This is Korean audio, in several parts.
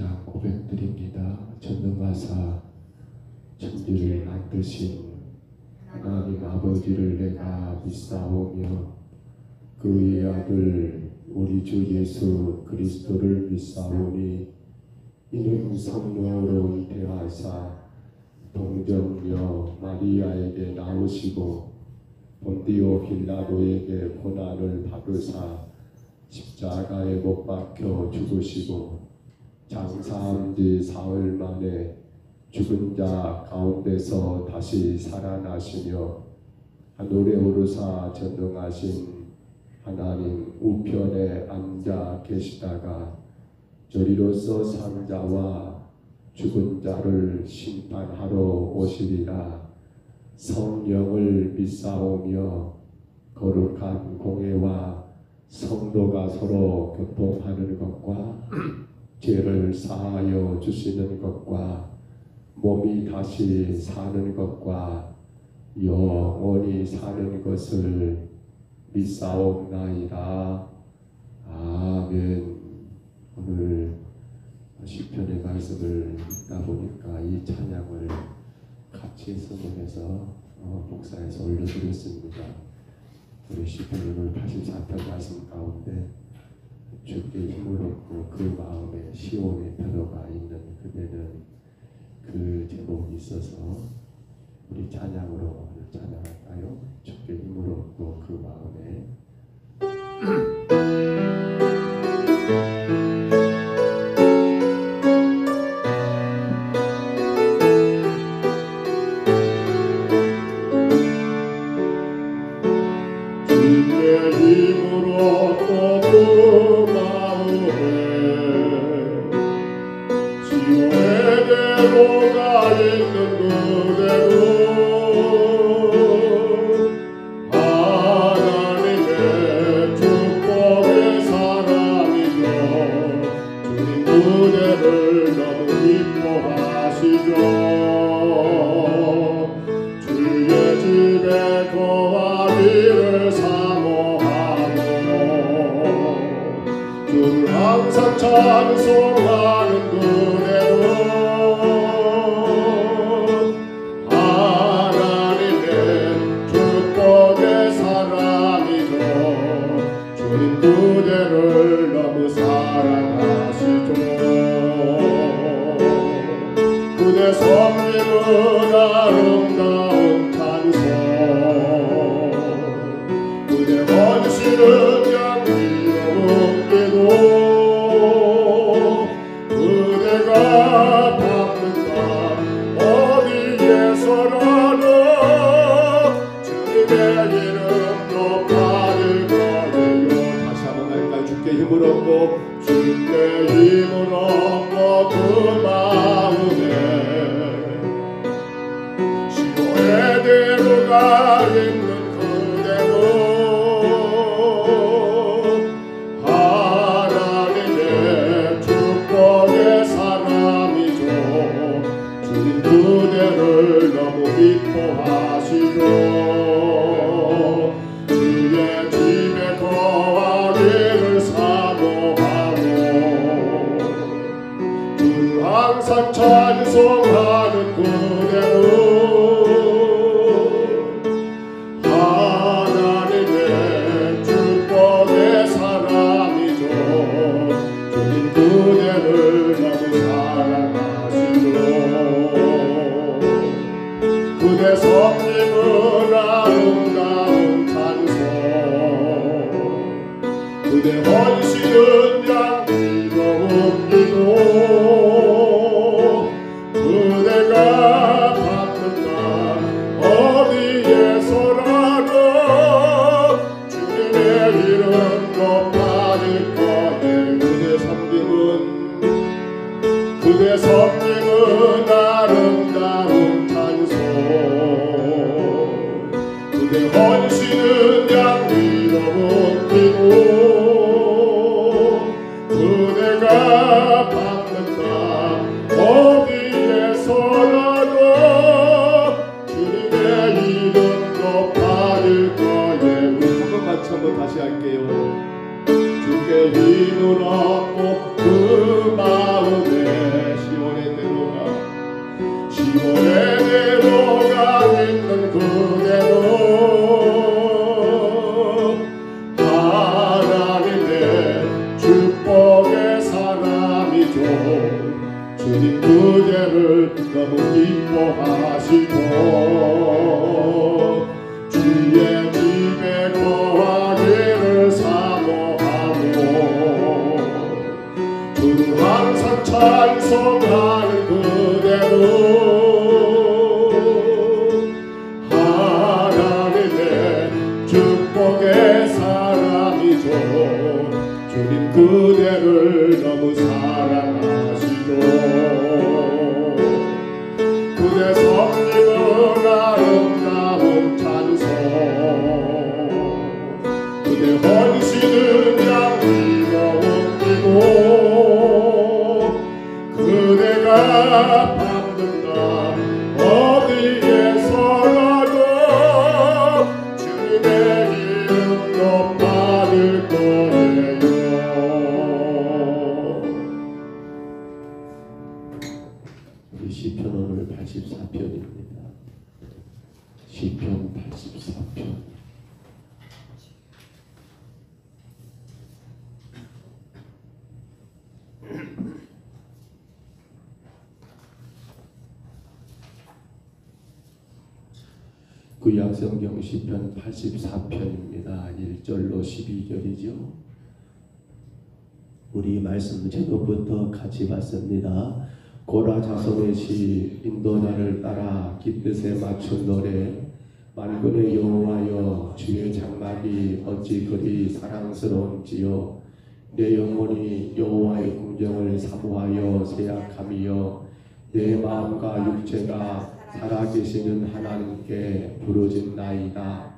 감사 고백드립니다. 전능하사 천지를 만드신 하나님 아버지를 내가 믿사오며 그의 아들 우리 주 예수 그리스도를 믿사오니 이는 성령으로 잉태하사 동정녀 마리아에게 나오시고 본디오 빌라도에게 고난을 받으사 십자가에 못 박혀 죽으시고 장사한 지 사흘 만에 죽은 자 가운데서 다시 살아나시며 하늘에 오르사 전능하신 하나님 우편에 앉아 계시다가 저리로서 산자와 죽은 자를 심판하러 오시리라. 성령을 믿사오며 거룩한 공회와 성도가 서로 교통하는 것과 죄를 사하여 주시는 것과 몸이 다시 사는 것과 영원히 사는 것을 믿사옵나이다. 아멘. 오늘 시편의 말씀을 읽다 보니까 이 찬양을 같이 선곡해서 복사해서 올려드렸습니다. 우리 시편 84편 말씀 가운데 주께 힘을 얻고 그 마음에 시온에 들어가 있는 그대는 그 제목이 있어서 우리 찬양으로 찬양할까요? 주께 힘을 얻고 그 마음에 항상 찬송하는 그대로 하나님의 축복의 사랑이죠. 주님 그대를 너무 사랑하시죠. 그대 섬기는 아름다운 찬송 그대 원시는 그대가 받는다 어디에서라도 주님의 이름 높아질 거예요. 다시 한번 할까요? 주께 힘을 얻고 주께 힘을 얻고 그 마음에 시온에 들어가 있는 그대로 그대를 너무 기뻐하시고 주의 집에 거하기를 사모하고 주를 항상 찬송하는 그대로 하나님의 축복의 사랑이죠. 주님 그대를 너무 사랑하시고 그대 섬기는 아름다운 찬송 그대 헌신은 양기로 옮기고 그대가 받는다 어디에서라도 주님의 이름 높아질 거예요. 그대 섬기는 아름다운 그대 헌신은 양위로 옮기고 그대가 받는다 어디에서라도 주님의 이름 높아질 거예요. 우리 한 번만 한번 다시 할게요. 주께 주께 힘을 얻고 그 마음에 시온의 대로가 있는 그대로 하나님의 축복의 사람이죠. 주님 그대를 너무 기뻐하시고 주의 집에 거하기를 사모하고 주를 항상 찬송하는 그대로 하나님의 축복의 사람이죠. 주님 그대를 너무 사랑하시죠. 그대 성님은 아름다운 찬송 그대 헌신은 양리가 옮기고 그대가 밟는 날 어디에서라도 주님의 이름 높아질 거예요. 우리 시편 오늘 84편입니다. 시편 84편. 구약성경 시편 84편입니다. 1절로 12절이죠. 우리 말씀 제목부터 같이 봤습니다. 고라 자손의 시 인도자를 따라 깃뜻에 맞춘 노래 만군의 여호와여 주의 장막이 어찌 그리 사랑스러운지요. 내 영혼이 여호와의 궁정을 사모하여 세약함이여 내 마음과 육체가 살아계시는 하나님께 부르짖나이다.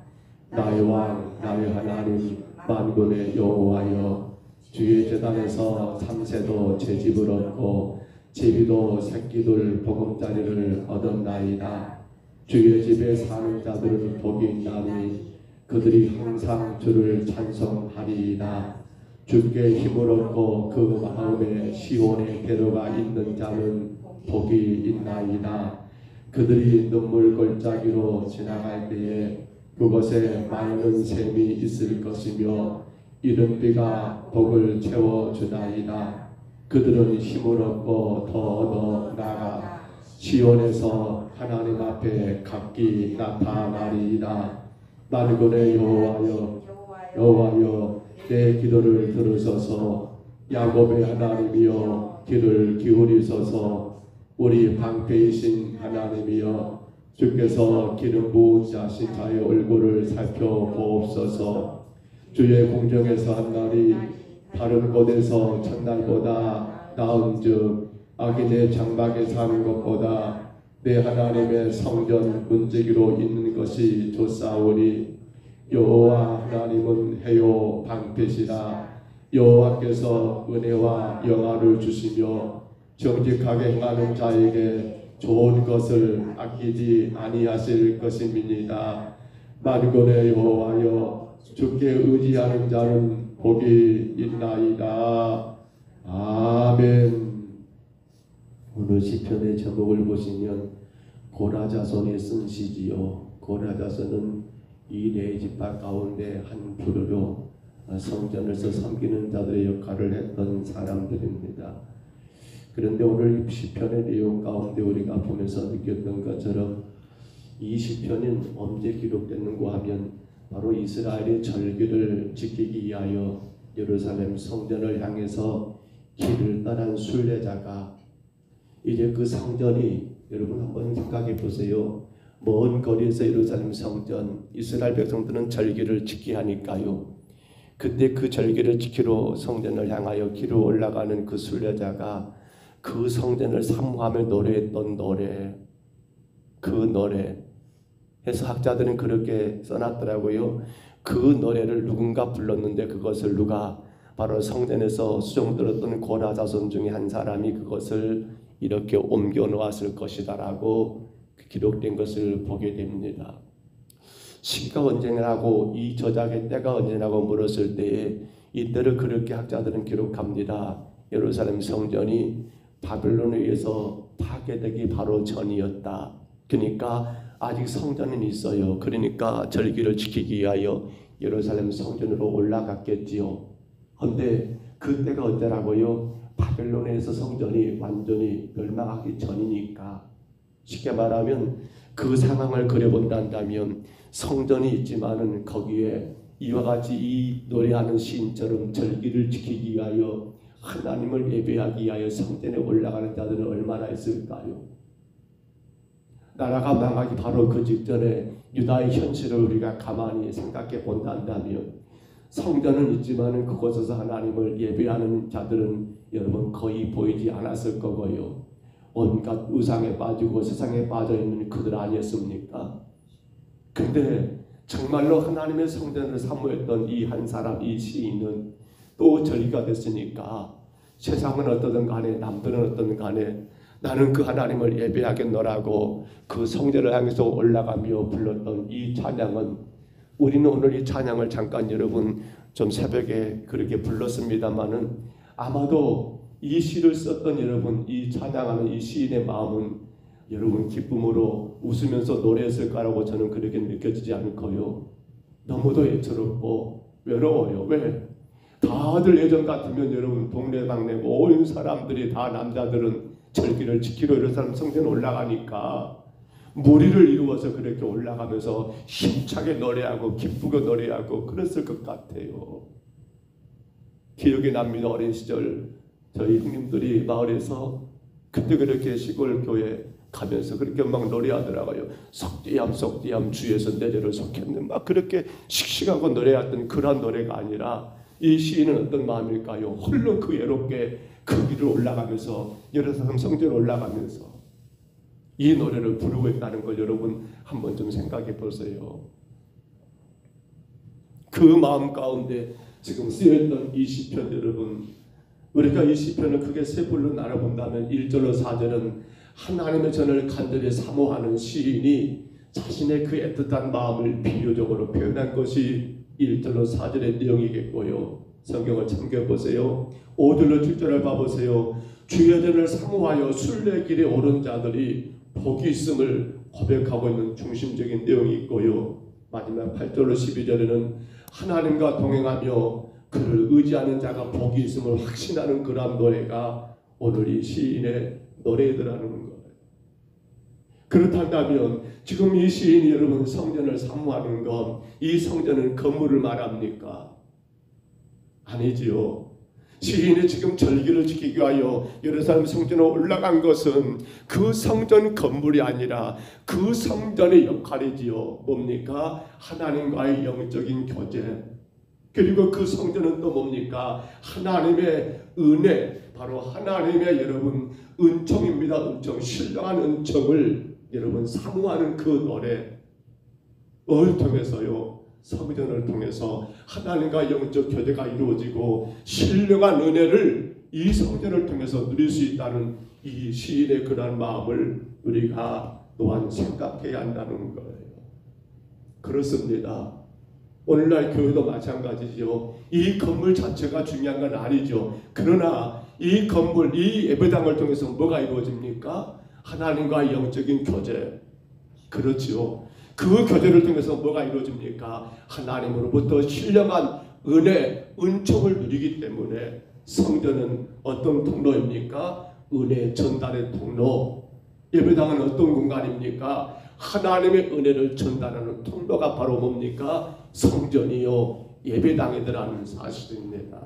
나의 왕 나의 하나님 만군의 여호와여 주의 제단에서 참새도 제 집을 얻고 제비도 새끼들 보금자리를 얻었나이다. 주의 집에 사는 자들은 복이 있나니 그들이 항상 주를 찬송하리이다. 주께 힘을 얻고 그 마음에 시온의 대로가 있는 자는 복이 있나이다. 그들이 눈물 골짜기로 지나갈 때에 그곳에 맑은 샘이 있을 것이며 이른 비가 복을 채워주나이다. 그들은 힘을 얻고 더 나아가 시온에서 하나님 앞에 각기 나타나리이다. 만군의 여호와여 내 기도를 들으소서. 야곱의 하나님이여 귀를 기울이소서. 우리 방패이신 하나님이여 주께서 기름 부은 자신 자의 얼굴을 살펴보옵소서. 주의 공정에서 한 날이 다른 곳에서 첫날보다 나은즉 악인의 장막에 사는 것보다 내 하나님의 성전 문지기로 있는 것이 좋사오니 여호와 하나님은 해요 방패시라. 여호와께서 은혜와 영화를 주시며 정직하게 행하는 자에게 좋은 것을 아끼지 아니하실 것임이니이다. 만군의 여호와여 주께 의지하는 자는 복이 있나이다. 아멘. 오늘 시편의 제목을 보시면 고라 자손이 쓴 시지요. 고라 자손은 이 네 지파 가운데 한 부류로 성전에서 섬기는 자들의 역할을 했던 사람들입니다. 그런데 오늘 시편의 내용 가운데 우리가 보면서 느꼈던 것처럼 이 시편은 언제 기록됐는가 하면 바로 이스라엘의 절기를 지키기 위하여 예루살렘 성전을 향해서 길을 떠난 순례자가 이제 그 성전이 여러분 한번 생각해 보세요. 먼 거리에서 예루살렘 성전 이스라엘 백성들은 절기를 지키야 하니까요. 그때 그 절기를 지키러 성전을 향하여 길을 올라가는 그 순례자가 그 성전을 사모하며 노래했던 노래, 그 노래 해서 학자들은 그렇게 써놨더라고요. 그 노래를 누군가 불렀는데 그것을 누가 바로 성전에서 수종 들었던 고라 자손 중에 한 사람이 그것을 이렇게 옮겨 놓았을 것이다라고 기록된 것을 보게 됩니다. 시기가 언제냐고 이 저작의 때가 언제냐고 물었을 때에 이때를 그렇게 학자들은 기록합니다. 예루살렘 성전이 바벨론에 의해서 파괴되기 바로 전이었다. 그러니까 아직 성전은 있어요. 그러니까 절기를 지키기 위하여 예루살렘 성전으로 올라갔겠지요. 그런데 그때가 언제라고요? 바벨론에서 성전이 완전히 멸망하기 전이니까. 쉽게 말하면 그 상황을 그려본다면 성전이 있지만은 거기에 이와 같이 이 노래하는 시인처럼 절기를 지키기 위하여 하나님을 예배하기 위하여 성전에 올라가는 자들은 얼마나 있을까요? 나라가 망하기 바로 그 직전에 유다의 현실을 우리가 가만히 생각해 본다면 성전은 있지만은 그곳에서 하나님을 예배하는 자들은 여러분 거의 보이지 않았을 거고요. 온갖 우상에 빠지고 세상에 빠져있는 그들 아니었습니까? 근데 정말로 하나님의 성전을 사모했던 이 한 사람, 이 시인은 또 절기가 됐으니까 세상은 어떠든 간에 남들은 어떠든 간에 나는 그 하나님을 예배하겠노라고 그 성전을 향해서 올라가며 불렀던 이 찬양은, 우리는 오늘 이 찬양을 잠깐 여러분 좀 새벽에 그렇게 불렀습니다마는 아마도 이 시를 썼던 여러분, 이 찬양하는 이 시인의 마음은 여러분 기쁨으로 웃으면서 노래했을 거라고 저는 그렇게 느껴지지 않고요. 너무도 애처롭고 외로워요. 왜? 다들 예전 같으면 여러분 동네방네 모든 사람들이 다 남자들은 절기를 지키러 예루살렘 성전 올라가니까 무리를 이루어서 그렇게 올라가면서 힘차게 노래하고 기쁘게 노래하고 그랬을 것 같아요. 기억이 납니다. 어린 시절 저희 형님들이 마을에서 그때 그렇게 시골 교회 가면서 그렇게 막 노래하더라고요. 속디암 속디암 주에서 내려를 속했는 막 그렇게 씩씩하고 노래했던 그런 노래가 아니라 이 시인은 어떤 마음일까요? 홀로 그 외롭게 그 길을 올라가면서 예루살렘 성전 올라가면서 이 노래를 부르고 있다는 걸 여러분 한번 좀 생각해 보세요. 그 마음 가운데 지금 쓰여있던 이 시편 여러분, 우리가 이 시편을 크게 세 부로 나눠본다면 1절로 4절은 하나님의 전을 간절히 사모하는 시인이 자신의 그 애틋한 마음을 비유적으로 표현한 것이 1절로 4절의 내용이겠고요. 성경을 참겨보세요. 5절로 7절을 봐보세요. 주의 전을 사모하여 순례 길에 오른 자들이 복이 있음을 고백하고 있는 중심적인 내용이 있고요. 마지막 8절로 12절에는 하나님과 동행하며 그를 의지하는 자가 복이 있음을 확신하는 그러한 노래가 오늘 이 시인의 노래들하는 거예요. 그렇다면 지금 이 시인이 여러분 성전을 사모하는 것, 이 성전은 건물을 말합니까? 아니지요. 시인이 지금 절기를 지키기 위하여 예루살렘 성전에 올라간 것은 그 성전 건물이 아니라 그 성전의 역할이지요. 뭡니까? 하나님과의 영적인 교제. 그리고 그 성전은 또 뭡니까? 하나님의 은혜, 바로 하나님의 여러분 은총입니다. 은총, 신령한 은총을 여러분 사모하는 그 노래를 통해서요, 성전을 통해서 하나님과 영적 교제가 이루어지고 신령한 은혜를 이 성전을 통해서 누릴 수 있다는 이 시인의 그러한 마음을 우리가 또한 생각해야 한다는 거예요. 그렇습니다. 오늘날 교회도 마찬가지죠. 이 건물 자체가 중요한 건 아니죠. 그러나 이 건물, 이 예배당을 통해서 뭐가 이루어집니까? 하나님과 영적인 교제. 그렇지요. 그 교제를 통해서 뭐가 이루어집니까? 하나님으로부터 신령한 은혜, 은총을 누리기 때문에 성전은 어떤 통로입니까? 은혜 전달의 통로. 예배당은 어떤 공간입니까? 하나님의 은혜를 전달하는 통로가 바로 뭡니까? 성전이요 예배당이더라는 사실입니다.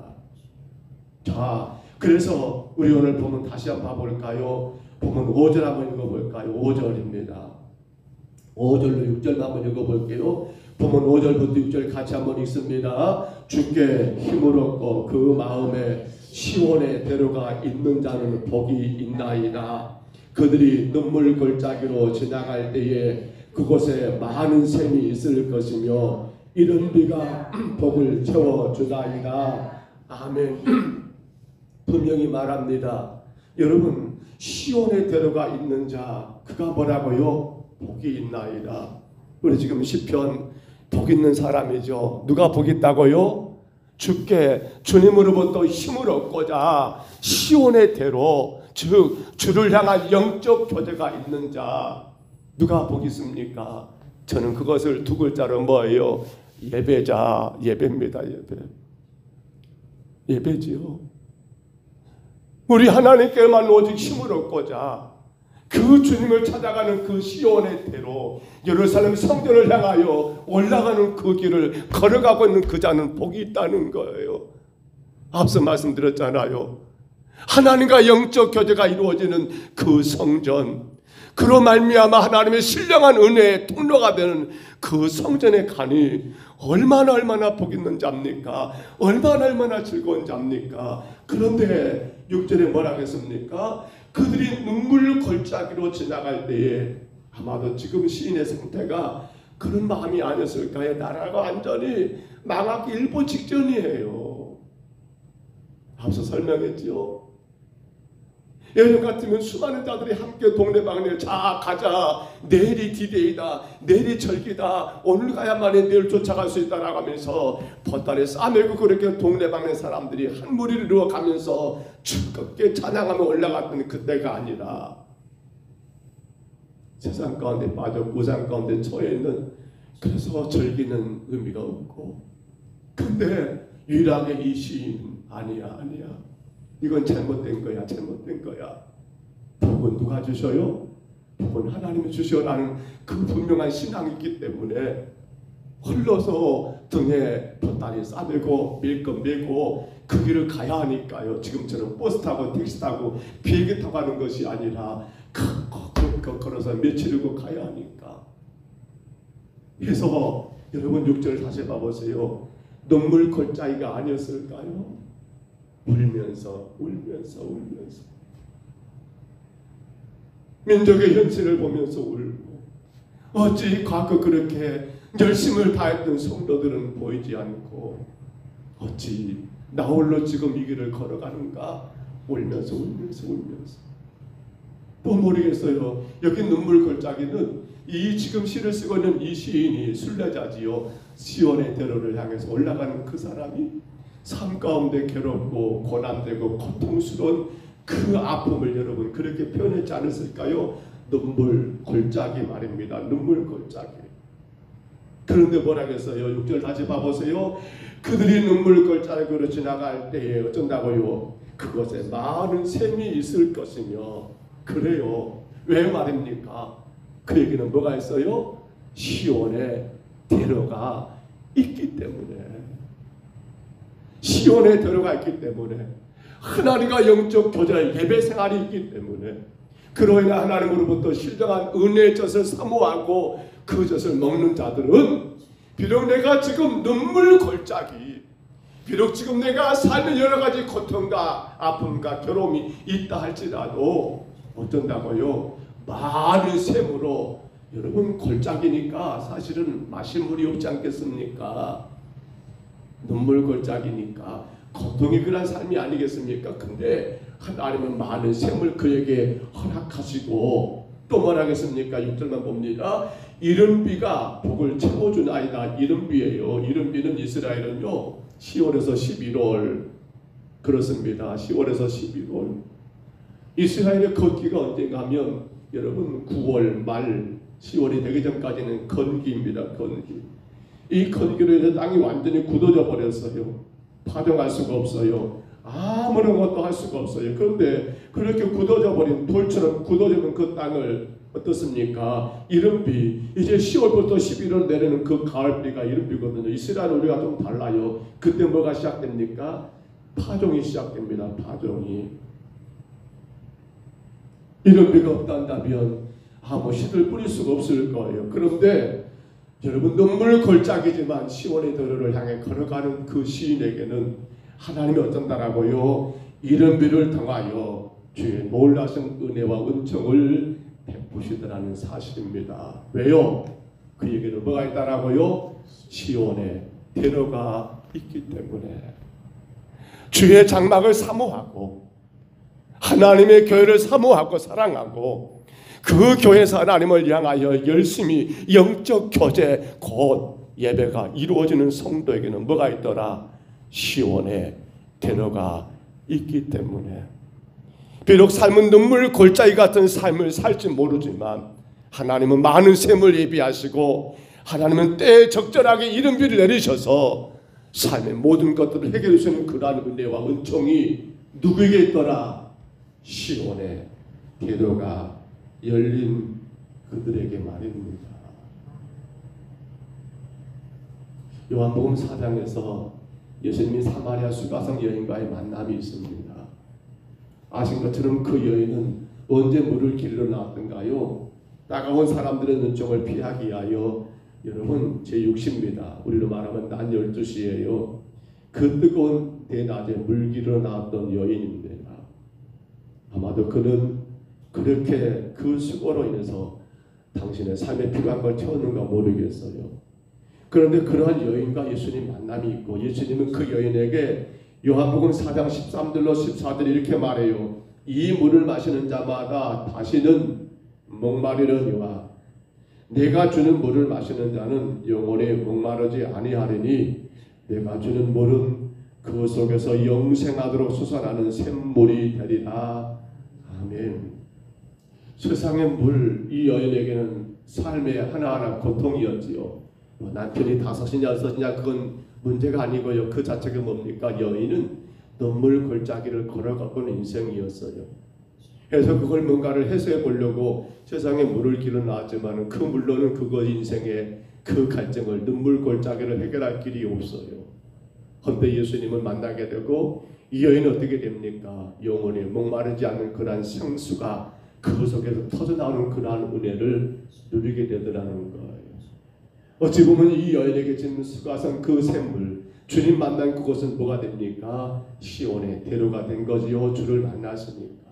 자, 그래서 우리 오늘 보면 다시 한번 봐볼까요? 보면 5절 한번 읽어볼까요? 5절입니다. 5절로 6절 한번 읽어볼게요. 보면 5절부터 6절 같이 한번 읽습니다. 주께 힘을 얻고 그 마음에 시온의 대로가 있는 자는 복이 있나이다. 그들이 눈물 골짜기로 지나갈 때에 그곳에 많은 샘이 있을 것이며 이른 비가 복을 채워주나이다. 아멘. 분명히 말합니다. 여러분, 시온의 대로가 있는 자, 그가 뭐라고요? 복이 있나이다. 우리 지금 시편 복 있는 사람이죠. 누가 복 있다고요? 주님으로부터 힘을 얻고자 시온의 대로, 즉 주를 향한 영적 교제가 있는 자 누가 보겠습니까? 저는 그것을 두 글자로 뭐예요? 예배자, 예배입니다. 예배지요. 우리 하나님께만 오직 힘을 얻고자 그 주님을 찾아가는 그 시온의 대로 예루살렘 성전을 향하여 올라가는 그 길을 걸어가고 있는 그 자는 복이 있다는 거예요. 앞서 말씀드렸잖아요. 하나님과 영적 교제가 이루어지는 그 성전, 그로 말미암아 하나님의 신령한 은혜의 통로가 되는 그 성전에 가니 얼마나 복 있는 자입니까? 얼마나 즐거운 자입니까? 그런데 6절에 뭐라 하겠습니까? 그들이 눈물 골짜기로 지나갈 때에 아마도 지금 시인의 상태가 그런 마음이 아니었을까요? 나라가 완전히 망하기 일보 직전이에요. 앞서 설명했죠. 예전 같으면 수많은 자들이 함께 동네방네 자 가자, 내일이 디데이다, 내일이 절기다, 오늘 가야만이 내일 쫓아갈 수 있다라고 하면서 보따리 싸매고 그렇게 동네방네 사람들이 한 무리를 이루어가면서 즐겁게 찬양하며 올라갔던 그때가 아니라 세상 가운데 빠져 우상 가운데 처해 있는, 그래서 절기는 의미가 없고, 근데 유일하게 이 시인 아니야 이건 잘못된 거야. 복은 누가 주셔요? 복은 하나님이 주셔라는 그 분명한 신앙이 있기 때문에 흘러서 등에 보따리 싸들고 밀것 메고 그 길을 가야 하니까요. 지금처럼 버스 타고 택시 타고 비행기 타고 가는 것이 아니라 걸어서 며칠이고 가야 하니까. 그래서 여러분 6절 다시 봐보세요. 눈물 골짜기가 아니었을까요? 울면서 민족의 현실을 보면서 울고, 어찌 과거 그렇게 열심을 다했던 성도들은 보이지 않고 어찌 나 홀로 지금 이 길을 걸어가는가? 울면서 또 모르겠어요. 여기 눈물 골짜기는 이 지금 시를 쓰고 있는 이 시인이 순례자지요. 시온의 대로를 향해서 올라가는 그 사람이 삶 가운데 괴롭고 고난되고 고통스러운 그 아픔을 여러분 그렇게 표현했지 않았을까요? 눈물 골짜기 말입니다. 눈물 골짜기. 그런데 뭐라겠어요? 6절 다시 봐보세요. 그들이 눈물 골짜기로 지나갈 때에 어쩐다고요? 그것에 많은 샘이 있을 것이며. 그래요. 왜 말입니까? 그 얘기는 뭐가 있어요? 시온의 대로가 있기 때문에. 시온에 들어가 있기 때문에, 하나님과 영적 교제 예배 생활이 있기 때문에, 그로 인해 하나님으로부터 신령한 은혜의 젖을 사모하고 그 젖을 먹는 자들은 비록 내가 지금 눈물 골짜기, 비록 지금 내가 삶의 여러 가지 고통과 아픔과 괴로움이 있다 할지라도 어쩐다고요? 많은 샘으로, 여러분 골짜기니까 사실은 마실 물이 없지 않겠습니까? 눈물 골짜기니까 고통이 그런 삶이 아니겠습니까? 근데 하나님은 많은 샘을 그에게 허락하시고 또 뭐라겠습니까? 6절만 봅니다. 이른 비가 복을 채워주나이다. 이른 비예요. 이른 비는 이스라엘은요 10월에서 11월 그렇습니다. 10월에서 11월. 이스라엘의 걷기가 언젠가 하면 여러분 9월 말 10월이 되기 전까지는 건기입니다. 건기. 이 건기로 인해 땅이 완전히 굳어져 버렸어요. 파종할 수가 없어요. 아무런 것도 할 수가 없어요. 그런데 그렇게 굳어져 버린 돌처럼 굳어지는 그 땅을 어떻습니까? 이른비, 이제 10월부터 11월 내려는 그 가을비가 이른비거든요. 이스라엘 우리가 좀 달라요. 그때 뭐가 시작됩니까? 파종이 시작됩니다. 파종이. 이른비가 없단다면 아무 씨를 뿌릴 수가 없을 거예요. 그런데 여러분 눈물 골짜기지만 시온의 도로를 향해 걸어가는 그 시인에게는 하나님이 어쩐다라고요? 이른 비를 통하여 주의 놀라신 은혜와 은총을 베푸시더라는 사실입니다. 왜요? 그 얘기는 뭐가 있다라고요? 시온의 대로가 있기 때문에. 주의 장막을 사모하고 하나님의 교회를 사모하고 사랑하고 그 교회에서 하나님을 향하여 열심히 영적 교제 곧 예배가 이루어지는 성도에게는 뭐가 있더라? 시온에 대로가 있기 때문에 비록 삶은 눈물 골짜기 같은 삶을 살지 모르지만 하나님은 많은 샘을 예비하시고 하나님은 때에 적절하게 이른비를 내리셔서 삶의 모든 것들을 해결해 주시는 그러한 은혜와 은총이 누구에게 있더라? 시온에 대로가 열린 그들에게 말입니다. 요한복음 4장에서 예수님이 사마리아 수가성 여인과의 만남이 있습니다. 아신 것처럼 그 여인은 언제 물을 길러 나왔던가요? 따가운 사람들의 눈총을 피하기 위하여, 여러분 제6시입니다. 우리로 말하면 낮 12시예요. 그 뜨거운 대낮에 물 길러 나왔던 여인입니다. 아마도 그는 그렇게 그 수고로 인해서 당신의 삶에 필요한 걸 채웠는가 모르겠어요. 그런데 그러한 여인과 예수님 만남이 있고 예수님은 그 여인에게 요한복음 4장 13절로 14절 이렇게 말해요. 이 물을 마시는 자마다 다시는 목마르려니와 내가 주는 물을 마시는 자는 영원히 목마르지 아니하리니 내가 주는 물은 그 속에서 영생하도록 솟아나는 샘물이 되리라. 아멘. 세상의 물, 이 여인에게는 삶의 하나하나 고통이었지요. 남편이 5이냐 6이냐 그건 문제가 아니고요. 그 자체가 뭡니까? 여인은 눈물 골짜기를 걸어가는 인생이었어요. 그래서 그걸 뭔가를 해소해 보려고 세상에 물을 길어 나왔지만 그 물로는 그거 인생의 그 갈증을 눈물 골짜기를 해결할 길이 없어요. 그런데 예수님을 만나게 되고 이 여인은 어떻게 됩니까? 영원히 목마르지 않는 그러한 생수가 그 속에서 터져나오는 그러한 은혜를 누리게 되더라는 거예요. 어찌 보면 이 여인에게 지는 수가성 그 샘물, 주님 만난 그곳은 뭐가 됩니까? 시온의 대로가 된 거지요. 주를 만났으니까.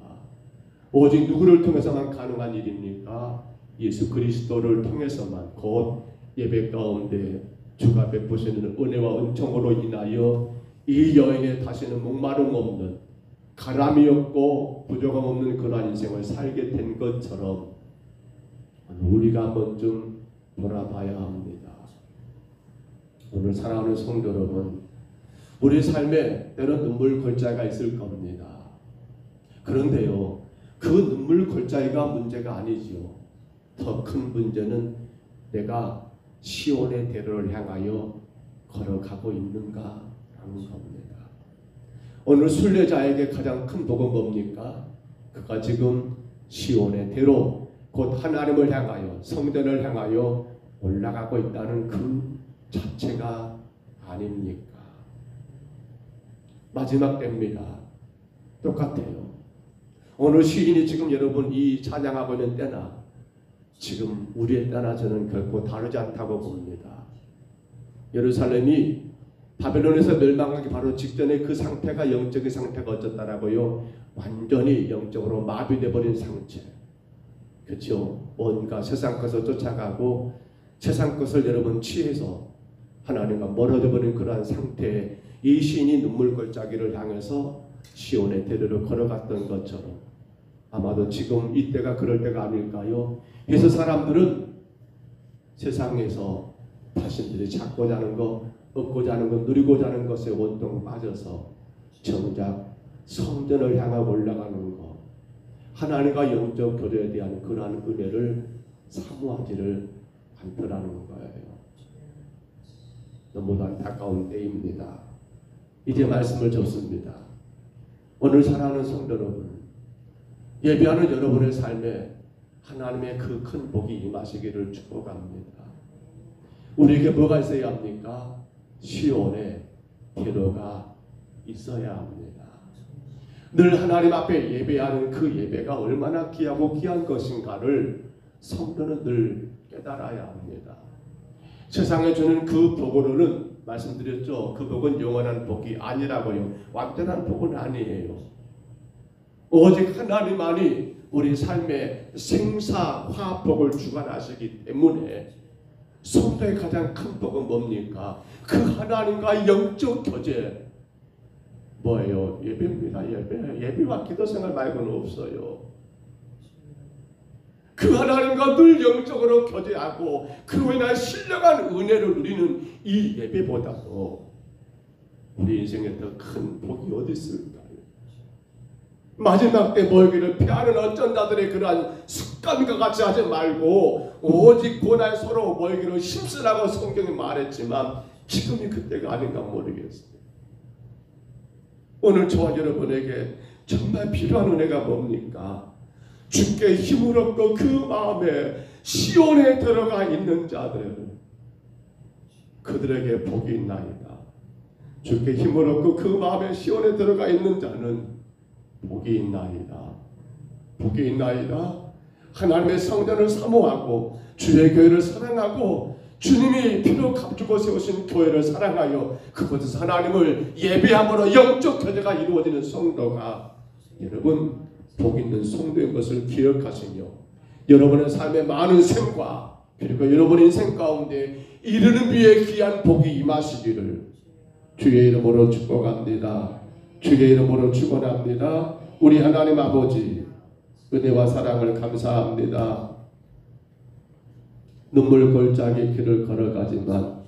오직 누구를 통해서만 가능한 일입니까? 예수 그리스도를 통해서만, 곧 예배 가운데 주가 베푸시는 은혜와 은총으로 인하여 이 여인의 다시는 목마름 없는, 가람이 없고 부족함 없는 그러한 인생을 살게 된 것처럼 우리가 한번 좀 돌아봐야 합니다. 오늘 사랑하는 성도 여러분, 우리 삶에 때론 눈물 골짜기가 있을 겁니다. 그런데요, 그 눈물 골짜기가 문제가 아니지요. 더 큰 문제는 내가 시온의 대로를 향하여 걸어가고 있는가 하는 겁니다. 오늘 순례자에게 가장 큰 복은 뭡니까? 그가 지금 시온의 대로, 곧 하나님을 향하여, 성전을 향하여 올라가고 있다는 그 자체가 아닙니까? 마지막 때입니다. 똑같아요. 오늘 시인이 지금 여러분 이 찬양하고 있는 때나 지금 우리의 때나 저는 결코 다르지 않다고 봅니다. 예루살렘이 바벨론에서 멸망하기 바로 직전에 그 상태가, 영적인 상태가 어쩌다라고요? 완전히 영적으로 마비돼 버린 상태. 그렇죠? 뭔가 세상 것을 쫓아가고 세상 것을 여러분 취해서 하나님과 멀어져 버린 그러한 상태에 이 시인이 눈물 골짜기를 향해서 시온의 대로를 걸어갔던 것처럼 아마도 지금 이때가 그럴 때가 아닐까요? 그래서 사람들은 세상에서 자신들이 찾고자 하는 것, 얻고자 하는 것, 누리고자 하는 것에 온통 빠져서 정작 성전을 향해 올라가는 것, 하나님과 영적 교제에 대한 그러한 은혜를 사모하지를 않더라는 거예요. 너무도 안타까운 때입니다. 이제 말씀을 접습니다. 오늘 사랑하는 성도 여러분, 예배하는 여러분의 삶에 하나님의 그 큰 복이 임하시기를 축복합니다. 우리에게 뭐가 있어야 합니까? 시온의 대로가 있어야 합니다. 늘 하나님 앞에 예배하는 그 예배가 얼마나 귀하고 귀한 것인가를 성도는 늘 깨달아야 합니다. 세상에 주는 그 복으로는 말씀드렸죠. 그 복은 영원한 복이 아니라고요. 완전한 복은 아니에요. 오직 하나님만이 우리 삶의 생사화복을 주관하시기 때문에 성도의 가장 큰 복은 뭡니까? 그 하나님과 영적 교제. 뭐예요? 예배입니다. 예배와 기도 생활 말고는 없어요. 그 하나님과 늘 영적으로 교제하고 그로 인한 신령한 은혜를 누리는 이 예배보다도 우리 인생에 더 큰 복이 어디 있을까요? 마지막 때 멀기를 피하는 어쩐 자들의 그러한 습관과 같이 하지 말고 오직 고난 서로 멀기를 힘쓰라고 성경이 말했지만 지금이 그때가 아닌가 모르겠어요. 오늘 저와 여러분에게 정말 필요한 은혜가 뭡니까? 주께 힘을 얻고 그 마음에 시온에 들어가 있는 자들, 그들에게 복이 있나이다. 주께 힘을 얻고 그 마음에 시온에 들어가 있는 자는 복이 있나이다. 복이 있나이다. 하나님의 성전을 사모하고 주의 교회를 사랑하고 주님이 피로 값주고 세우신 교회를 사랑하여 그곳에서 하나님을 예배함으로 영적 교제가 이루어지는 성도가 여러분 복 있는 성도인 것을 기억하시며 여러분의 삶의 많은 생과 그리고 여러분의 인생 가운데 이르는 비에 귀한 복이 임하시기를 주의 이름으로 축복합니다. 주의 이름으로 축원합니다. 우리 하나님 아버지 은혜와 사랑을 감사합니다. 눈물 골짜기 길을 걸어가지만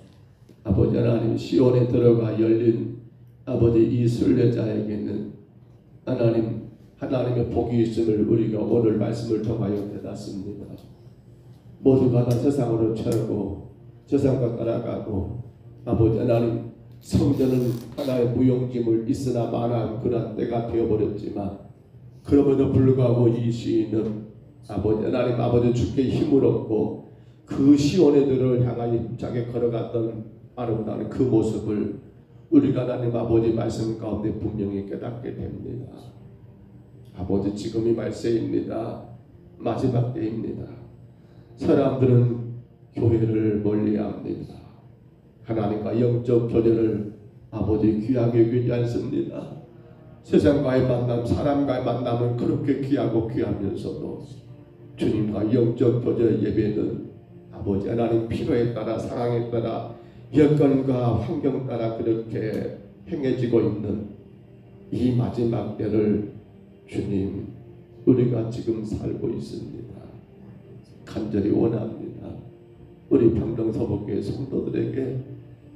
아버지 하나님 시온에 들어가 열린 아버지 이 순례자에게는 하나님의 복이 있음을 우리가 오늘 말씀을 통하여 깨닫습니다. 모두가 다 세상으로 철고 세상과 따라가고 아버지 하나님 성전은 하나의 무용지물 있으나 마나한 그런 때가 되어버렸지만 그럼에도 불구하고 이 시인은 아버지 하나님 아버지 주께 힘을 얻고 그 시온에들을 향하여 힘차게 걸어갔던 아름다운 그 모습을 우리가 하나님 아버지 말씀 가운데 분명히 깨닫게 됩니다. 아버지 지금이 말세입니다. 마지막 때입니다. 사람들은 교회를 멀리합니다. 하나님과 영적 교제를 아버지 귀하게 여기지 않습니다. 세상과의 만남, 사람과의 만남은 그렇게 귀하고 귀하면서도 주님과 영적 교제 예배는 아버지 하나님 필요에 따라 상황에 따라 여건과 환경 따라 그렇게 행해지고 있는 이 마지막 때를 주님 우리가 지금 살고 있습니다. 간절히 원합니다. 우리 평정서복교회 성도들에게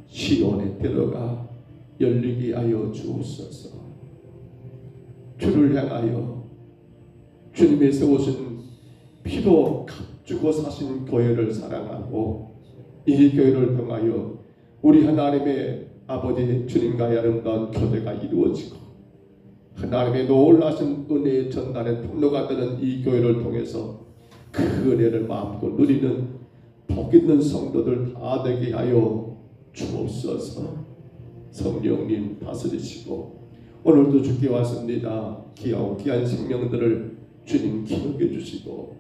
시온에 들어가 열리게 하여 주옵소서. 주를 향하여 주님의 세우신 피로 값주고 사신 교회를 사랑하고 이 교회를 통하여 우리 하나님의 아버지 주님과의 아름다운 교제가 이루어지고 하나님의 놀라신 은혜의 전달의 통로가 되는 이 교회를 통해서 그 은혜를 마음껏 누리는 복 있는 성도들 다 되게 하여 주옵소서. 성령님 다스리시고 오늘도 주께 왔습니다. 귀한 생명들을 주님 기억해 주시고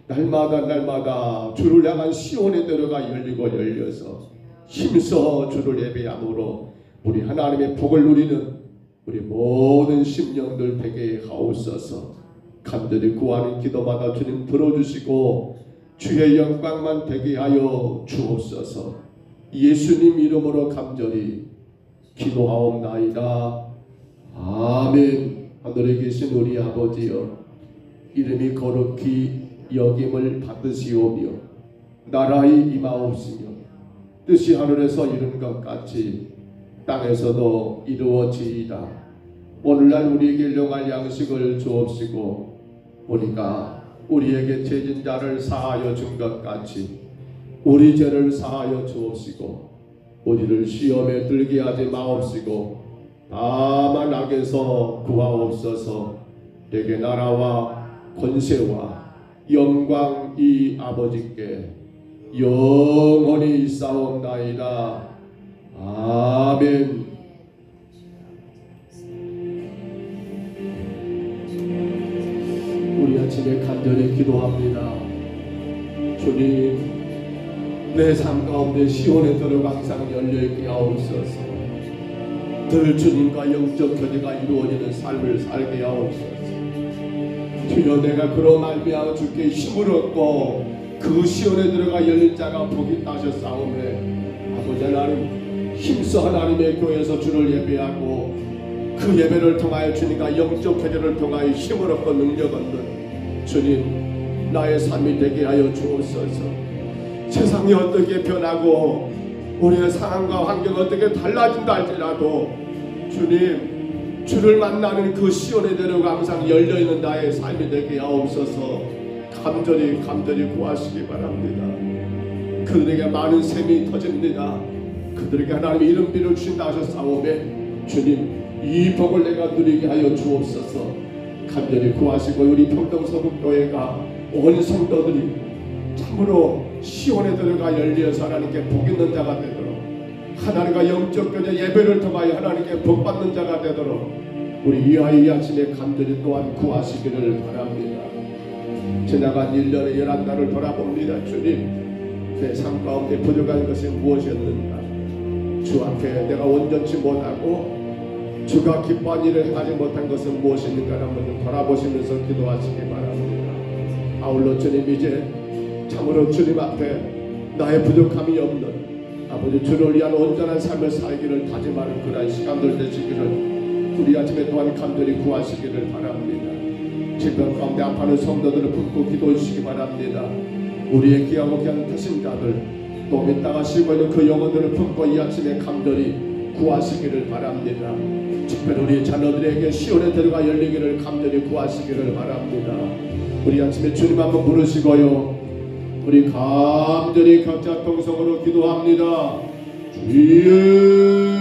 날마다 주를 향한 시온에 들어가 열리고 열려서 힘써 주를 예배함으로 우리 하나님의 복을 누리는 우리 모든 심령들 되게 하옵소서. 간절히 구하는 기도마다 주님 들어주시고 주의 영광만 되게 하여 주옵소서. 예수님 이름으로 간절히 기도하옵나이다. 아멘. 하늘에 계신 우리 아버지여 이름이 거룩히 여김을 받으시오며 나라의 임하옵시며 뜻이 하늘에서 이룬 것 같이 땅에서도 이루어지이다. 오늘날 우리에게 일용할 양식을 주옵시고 우리가 우리에게 죄진 자를 사하여 준 것 같이 우리 죄를 사하여 주옵시고 우리를 시험에 들게 하지 마옵시고 다만 악에서 구하옵소서. 내게 나라와 권세와 영광이 아버지께 영원히 있사옵나이다. 아멘. 우리 아침에 간절히 기도합니다. 주님 내 삶 가운데 시온에 들어가 항상 열려있게 하옵소서. 늘 주님과 영적 교제가 이루어지는 삶을 살게 하옵소서. 주여 내가 그로 말미암아 주께 힘을 얻고 그 시온에 들어가 열린 자가 복이 따셨사오매 아버지 하나님 힘써 하나님의 교회에서 주를 예배하고 그 예배를 통하여 주님과 영적 교제를 통하여 힘을 얻고 능력 얻는 주님 나의 삶이 되게 하여 주옵소서. 세상이 어떻게 변하고 우리의 상황과 환경이 어떻게 달라진다 할지라도 주님, 주를 만나는 그 시온의 대로가 항상 열려있는 나의 삶이 되게 하옵소서. 간절히 구하시기 바랍니다. 그들에게 많은 샘이 터집니다. 그들에게 하나님의 이름비를 주신다 하셨사오매 주님, 이 복을 내가 누리게 하여 주옵소서. 간절히 구하시고 우리 평동서북교회가 온 성도들이 참으로 시온의 대로가 열려서 하나님께 복 있는 자가 되도록, 하나님과 영적 교제 예배를 통하여 하나님께 복 받는 자가 되도록 우리 이 아침에 간절히 또한 구하시기를 바랍니다. 지나간 1년의 11달을 돌아봅니다. 주님, 내 삶 가운데 부족한 것이 무엇이었는가? 주 앞에 내가 온전치 못하고 주가 기뻐한 일을 행하지 못한 것은 무엇인가 한번 돌아보시면서 기도하시기 바랍니다. 아울러 주님, 이제 참으로 주님 앞에 나의 부족함이 없는 아버지 주를 위한 온전한 삶을 살기를 다짐하는 그러한 시간들 되시기를 우리 아침에 또한 간절히 구하시기를 바랍니다. 질병 가운데 아파하는 성도들을 품고 기도해 주시기 바랍니다. 우리의 귀하고 귀한 태신자들 또 믿다가 쉬고 있는 그 영혼들을 품고 이 아침에 간절히 구하시기를 바랍니다. 특별히 우리 자녀들에게 시온의 대로가 열리기를 간절히 구하시기를 바랍니다. 우리 아침에 주님 한번 부르시고요, 우리 간절히 각자 통성으로 기도합니다. 주여